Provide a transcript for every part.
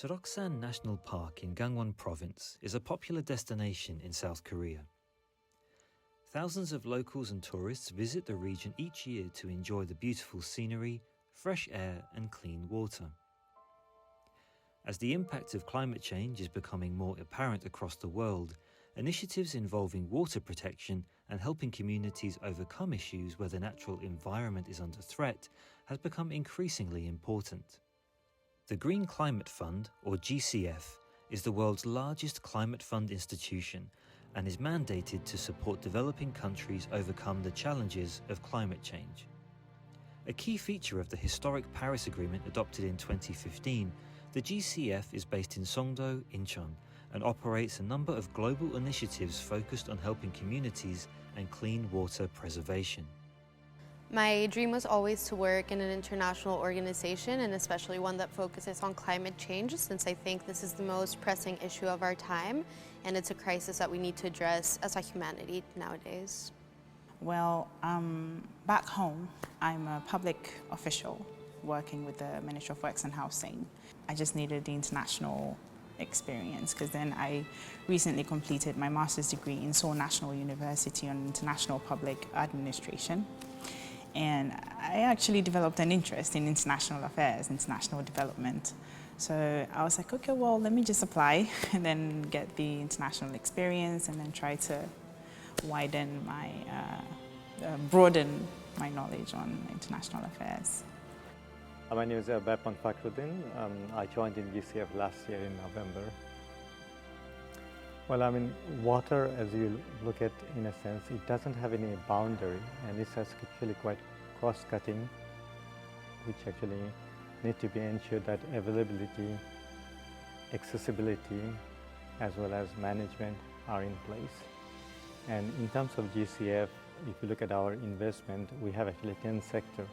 Seoksan National Park in Gangwon Province is a popular destination in South Korea. Thousands of locals and tourists visit the region each year to enjoy the beautiful scenery, fresh air and clean water. As the impact of climate change is becoming more apparent across the world, initiatives involving water protection and helping communities overcome issues where the natural environment is under threat has become increasingly important. The Green Climate Fund, or GCF, is the world's largest climate fund institution and is mandated to support developing countries overcome the challenges of climate change. A key feature of the historic Paris Agreement adopted in 2015, the GCF is based in Songdo, Incheon, and operates a number of global initiatives focused on helping communities and clean water preservation. My dream was always to work in an international organization, and especially one that focuses on climate change, since I think this is the most pressing issue of our time, and it's a crisis that we need to address as a humanity nowadays. Well, back home, I'm a public official working with the Ministry of Works and Housing. I just needed the international experience because then I recently completed my master's degree in Seoul National University on International Public Administration. And I actually developed an interest in international affairs, international development. So I was like, okay, well, let me just apply and then get the international experience and then try to widen my, broaden my knowledge on international affairs. My name is Berpan Fakhruddin. I joined in GCF last year in November. Well, I mean, water, as you look at, in a sense, it doesn't have any boundary, and it's actually quite cross-cutting, which actually need to be ensured that availability, accessibility, as well as management are in place. And in terms of GCF, if you look at our investment, we have actually 10 sectors,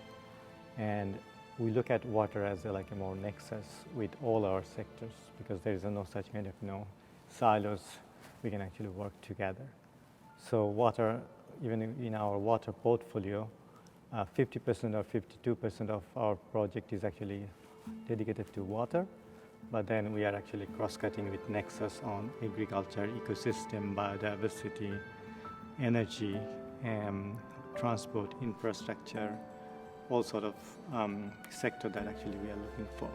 and we look at water as a more nexus with all our sectors, because there is no such kind of silos. We can actually work together. So water, even in our water portfolio, 50% or 52% of our project is actually dedicated to water, but then we are actually cross-cutting with nexus on agriculture, ecosystem, biodiversity, energy, transport, infrastructure, all sort of sector that actually we are looking for.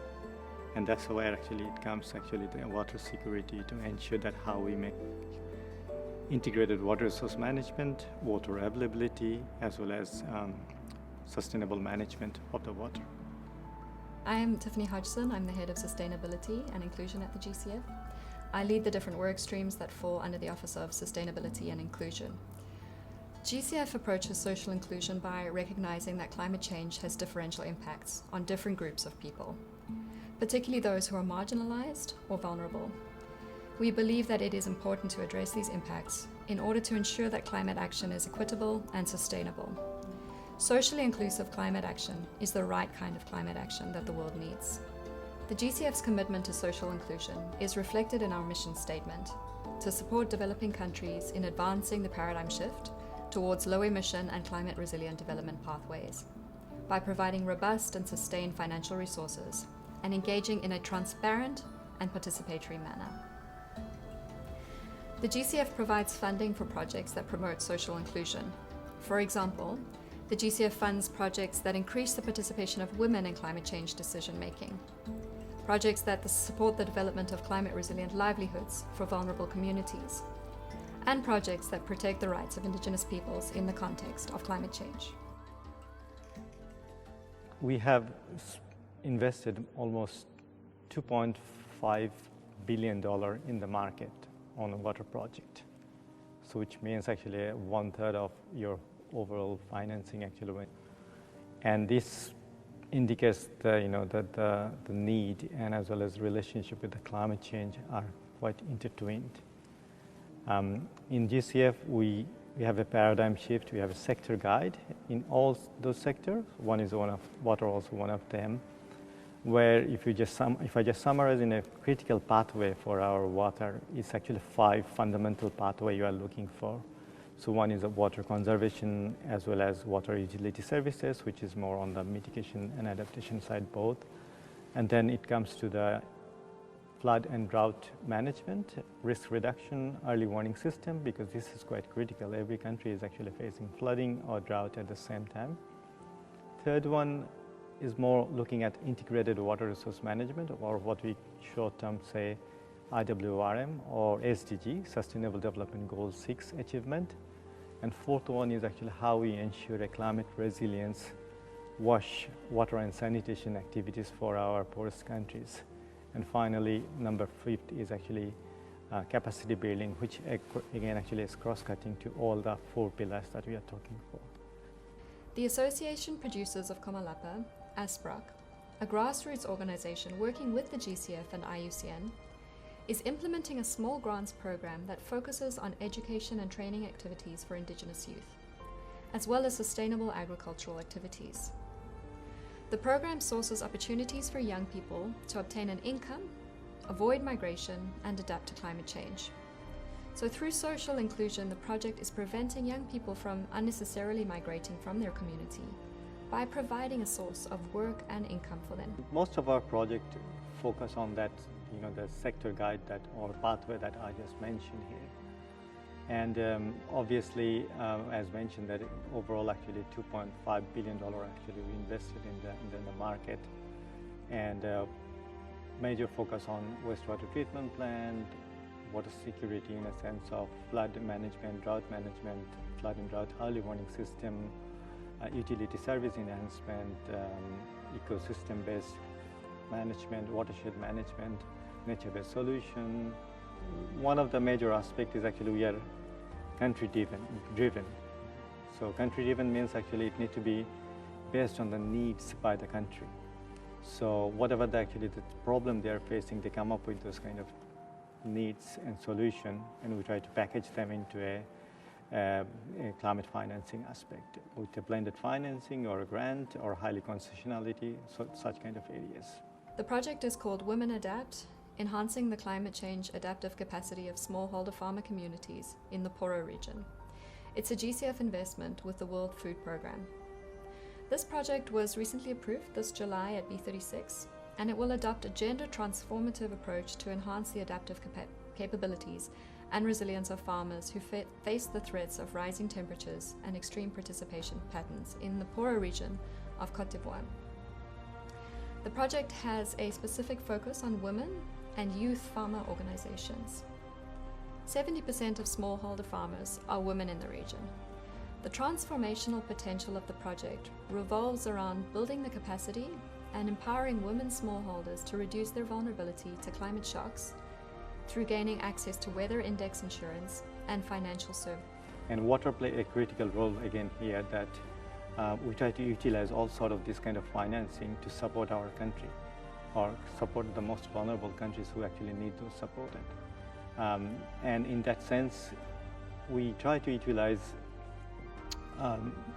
And that's where actually it comes the water security, to ensure that how we make integrated water resource management, water availability, as well as sustainable management of the water. I'm Tiffany Hodgson. I'm the head of sustainability and inclusion at the GCF. I lead the different work streams that fall under the Office of Sustainability and Inclusion. GCF approaches social inclusion by recognizing that climate change has differential impacts on different groups of people, particularly those who are marginalized or vulnerable. We believe that it is important to address these impacts in order to ensure that climate action is equitable and sustainable. Socially inclusive climate action is the right kind of climate action that the world needs. The GCF's commitment to social inclusion is reflected in our mission statement to support developing countries in advancing the paradigm shift towards low-emission and climate-resilient development pathways by providing robust and sustained financial resources and engaging in a transparent and participatory manner. The GCF provides funding for projects that promote social inclusion. For example, the GCF funds projects that increase the participation of women in climate change decision-making, projects that support the development of climate-resilient livelihoods for vulnerable communities, and projects that protect the rights of Indigenous peoples in the context of climate change. We have invested almost $2.5 billion in the market on a water project. So which means actually 1/3 of your overall financing actually went. And this indicates that the need and as well as relationship with the climate change are quite intertwined. In GCF, we have a paradigm shift. We have a sector guide in all those sectors. One is water, also one of them, where if I just summarize in a critical pathway for our water, it's actually 5 fundamental pathways you are looking for. So one is water conservation as well as water utility services, which is more on the mitigation and adaptation side both. And then it comes to the flood and drought management, risk reduction, early warning system, because this is quite critical. Every country is actually facing flooding or drought at the same time. Third one is more looking at integrated water resource management, or what we short term say IWRM or SDG, Sustainable Development Goal 6 achievement. And fourth one is actually how we ensure a climate resilience wash, water and sanitation activities for our poorest countries. And finally, number 5 is actually capacity building, which again actually is cross-cutting to all the 4 pillars that we are talking for. The Association Producers of Komalapa, ASPROC, a grassroots organization working with the GCF and IUCN, is implementing a small grants program that focuses on education and training activities for Indigenous youth, as well as sustainable agricultural activities. The program sources opportunities for young people to obtain an income, avoid migration, and adapt to climate change. So through social inclusion, the project is preventing young people from unnecessarily migrating from their community by providing a source of work and income for them. Most of our project focus on that, the sector guide or pathway that I just mentioned here. And obviously, as mentioned, that overall actually $2.5 billion actually we invested in the market, and major focus on wastewater treatment plant, water security in a sense of flood management, drought management, flood and drought early warning system, utility service enhancement, ecosystem-based management, watershed management, nature-based solution. One of the major aspects is actually we are country-driven. So country-driven means actually it needs to be based on the needs by the country. So whatever the problem they are facing, they come up with those kind of needs and solution, and we try to package them into a climate financing aspect with a blended financing or a grant or highly concessionality, so such kind of areas. The project is called Women Adapt, Enhancing the Climate Change Adaptive Capacity of Smallholder Farmer Communities in the Poro region. It's a GCF investment with the World Food Programme. This project was recently approved this July at B36, and it will adopt a gender transformative approach to enhance the adaptive capabilities and resilience of farmers who face the threats of rising temperatures and extreme precipitation patterns in the Poro region of Côte d'Ivoire. The project has a specific focus on women and youth farmer organizations. 70% of smallholder farmers are women in the region. The transformational potential of the project revolves around building the capacity and empowering women smallholders to reduce their vulnerability to climate shocks through gaining access to weather index insurance and financial services. And water play a critical role again here, that we try to utilize all sort of this kind of financing to support our country or support the most vulnerable countries who actually need those supported. And in that sense, we try to utilize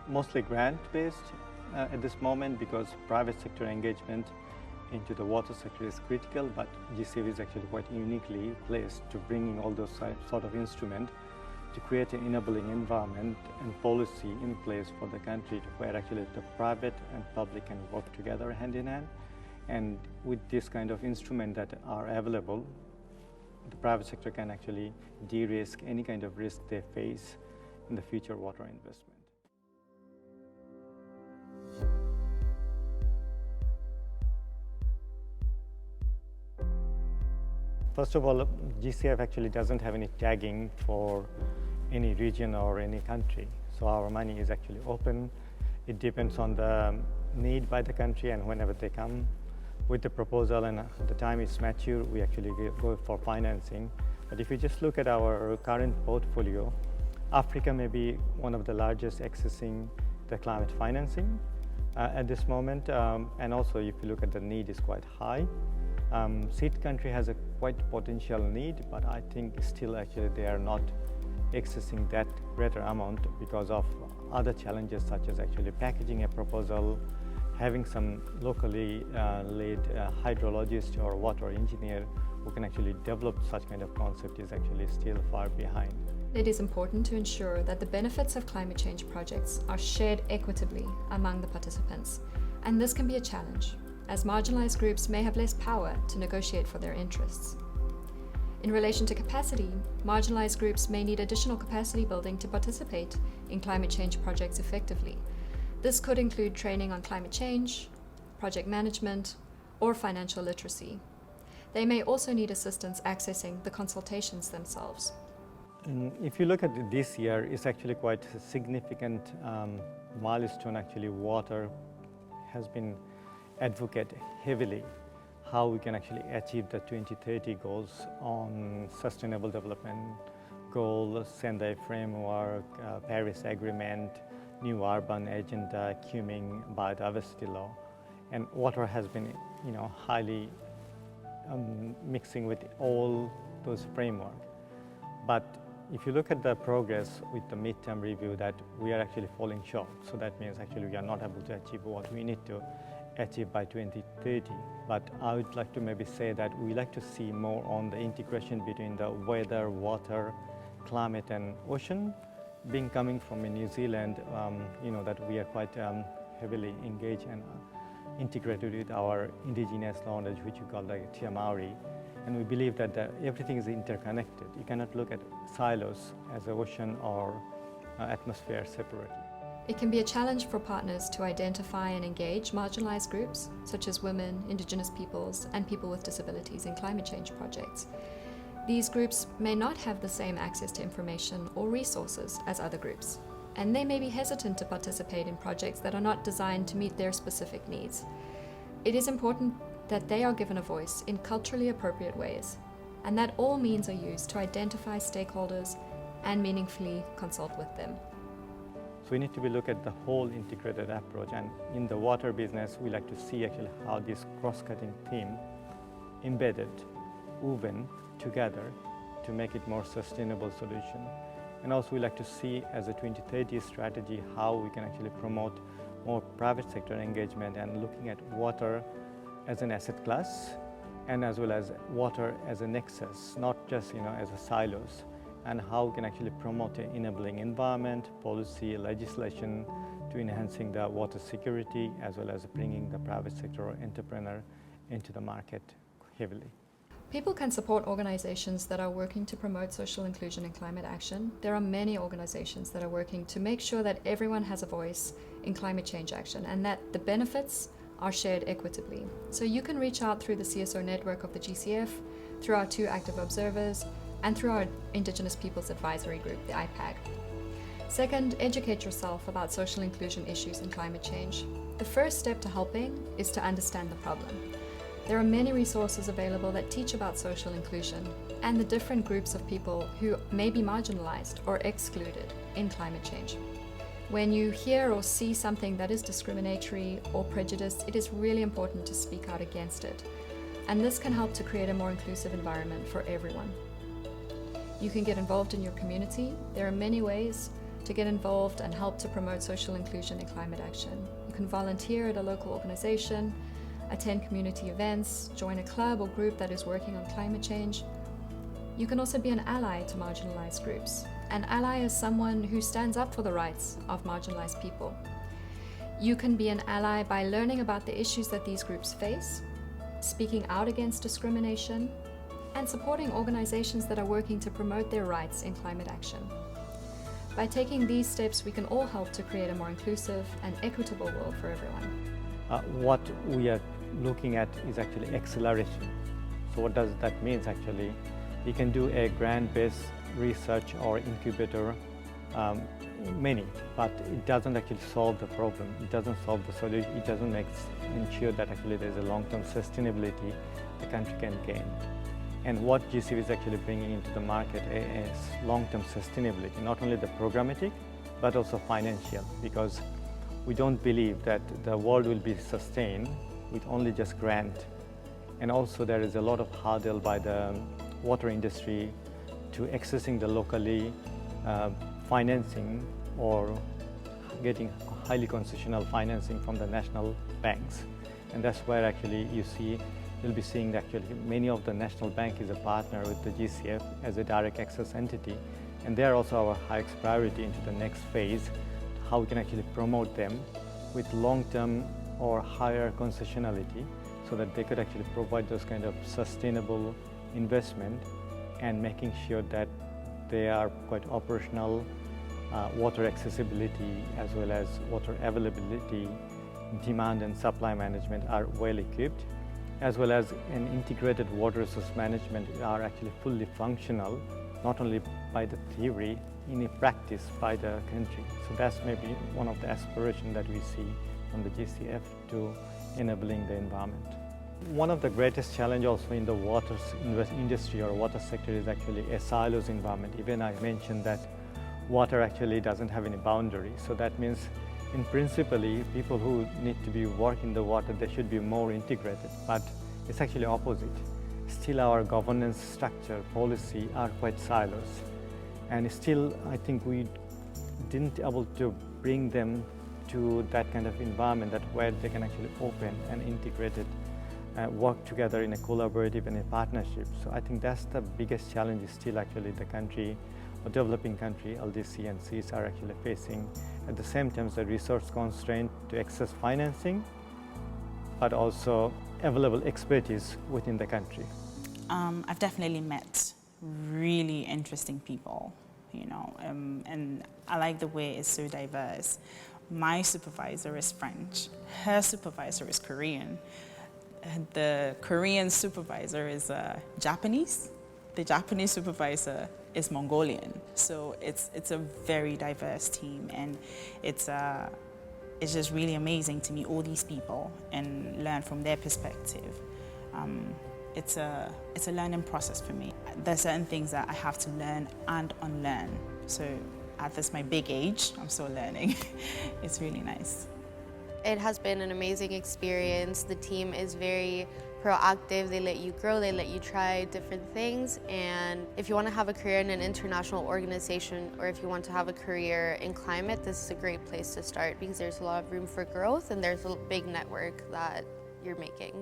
mostly grant-based at this moment, because private sector engagement into the water sector is critical, but GCF is actually quite uniquely placed to bringing all those sort of instruments to create an enabling environment and policy in place for the country where actually the private and public can work together hand in hand. And with this kind of instrument that are available, the private sector can actually de-risk any kind of risk they face in the future water investment. First of all, GCF actually doesn't have any tagging for any region or any country. So our money is actually open. It depends on the need by the country, and whenever they come with the proposal and the time is mature, we actually go for financing. But if you just look at our current portfolio, Africa may be one of the largest accessing the climate financing at this moment. And also if you look at the need is quite high. Seed country has a quite potential need, but I think still actually they are not accessing that greater amount because of other challenges, such as actually packaging a proposal, having some locally led hydrologist or water engineer who can actually develop such kind of concept is actually still far behind. It is important to ensure that the benefits of climate change projects are shared equitably among the participants, and this can be a challenge. as marginalized groups may have less power to negotiate for their interests. In relation to capacity, marginalized groups may need additional capacity building to participate in climate change projects effectively. This could include training on climate change, project management, or financial literacy. They may also need assistance accessing the consultations themselves. If you look at this year, it's actually quite a significant milestone. Actually, water has been advocated heavily how we can actually achieve the 2030 goals on sustainable development goals, Sendai framework, Paris Agreement, new urban agenda, Kunming biodiversity law, and water has been, highly mixing with all those frameworks. But if you look at the progress with the midterm review, that we are actually falling short. So that means actually we are not able to achieve what we need to achieve by 2030. But I would like to maybe say that we like to see more on the integration between the weather, water, climate and ocean. Being coming from New Zealand, that we are quite heavily engaged and integrated with our indigenous knowledge, which we call like Te Maori. And we believe that everything is interconnected. You cannot look at silos as the ocean or atmosphere separately. It can be a challenge for partners to identify and engage marginalized groups, such as women, Indigenous peoples, and people with disabilities in climate change projects. These groups may not have the same access to information or resources as other groups, and they may be hesitant to participate in projects that are not designed to meet their specific needs. It is important that they are given a voice in culturally appropriate ways, and that all means are used to identify stakeholders and meaningfully consult with them. So we need to look at the whole integrated approach, and in the water business, we like to see actually how this cross-cutting theme embedded, woven together to make it more sustainable solution. And also we like to see as a 2030 strategy how we can actually promote more private sector engagement and looking at water as an asset class and as well as water as a nexus, not just as a silos, and how we can actually promote an enabling environment, policy, legislation to enhancing the water security as well as bringing the private sector or entrepreneur into the market heavily. People can support organizations that are working to promote social inclusion and climate action. There are many organizations that are working to make sure that everyone has a voice in climate change action and that the benefits are shared equitably. So you can reach out through the CSO network of the GCF, through our 2 active observers, and through our Indigenous Peoples Advisory Group, the IPAG. Second, educate yourself about social inclusion issues and climate change. The first step to helping is to understand the problem. There are many resources available that teach about social inclusion and the different groups of people who may be marginalized or excluded in climate change. When you hear or see something that is discriminatory or prejudiced, it is really important to speak out against it. And this can help to create a more inclusive environment for everyone. You can get involved in your community. There are many ways to get involved and help to promote social inclusion and climate action. You can volunteer at a local organization, attend community events, join a club or group that is working on climate change. You can also be an ally to marginalized groups. An ally is someone who stands up for the rights of marginalized people. You can be an ally by learning about the issues that these groups face, speaking out against discrimination, and supporting organizations that are working to promote their rights in climate action. By taking these steps, we can all help to create a more inclusive and equitable world for everyone. What we are looking at is actually acceleration. So what does that mean actually? You can do a grant-based research or incubator, many, but it doesn't actually solve the problem. It doesn't solve the solution. It doesn't ensure that actually there's a long-term sustainability the country can gain. And what GCF is actually bringing into the market is long-term sustainability, not only the programmatic, but also financial, because we don't believe that the world will be sustained with only just grant. And also there is a lot of hurdle by the water industry to accessing the locally financing or getting highly concessional financing from the national banks. And that's where actually you'll be seeing that actually many of the national bank is a partner with the GCF as a direct access entity. And they're also our highest priority into the next phase, how we can actually promote them with long-term or higher concessionality so that they could actually provide those kind of sustainable investment and making sure that they are quite operational, water accessibility as well as water availability, demand and supply management are well equipped, as well as an integrated water resource management are actually fully functional, not only by the theory, in a practice by the country. So that's maybe one of the aspirations that we see from the GCF to enabling the environment. One of the greatest challenges also in the water industry or water sector is actually a silos environment. Even I mentioned that water actually doesn't have any boundary. So that means in principally people who need to be working the water, they should be more integrated, but it's actually opposite. Still our governance structure, policy are quite silos. And still I think we didn't able to bring them to that kind of environment that where they can actually open and integrated work together in a collaborative and a partnership. So I think that's the biggest challenge is still actually the country, a developing country, LDC and Cs are actually facing. At the same time, the resource constraint to access financing, but also available expertise within the country. I've definitely met really interesting people, you know, and I like the way it's so diverse. My supervisor is French, her supervisor is Korean, the Korean supervisor is Japanese, the Japanese supervisor is Mongolian. So it's a very diverse team, and it's just really amazing to meet all these people and learn from their perspective. It's a learning process for me. There's certain things that I have to learn and unlearn. So at this my big age, I'm still learning. It's really nice. It has been an amazing experience. The team is very proactive. They let you grow, they let you try different things. And if you want to have a career in an international organization, or if you want to have a career in climate, this is a great place to start because there's a lot of room for growth and there's a big network that you're making.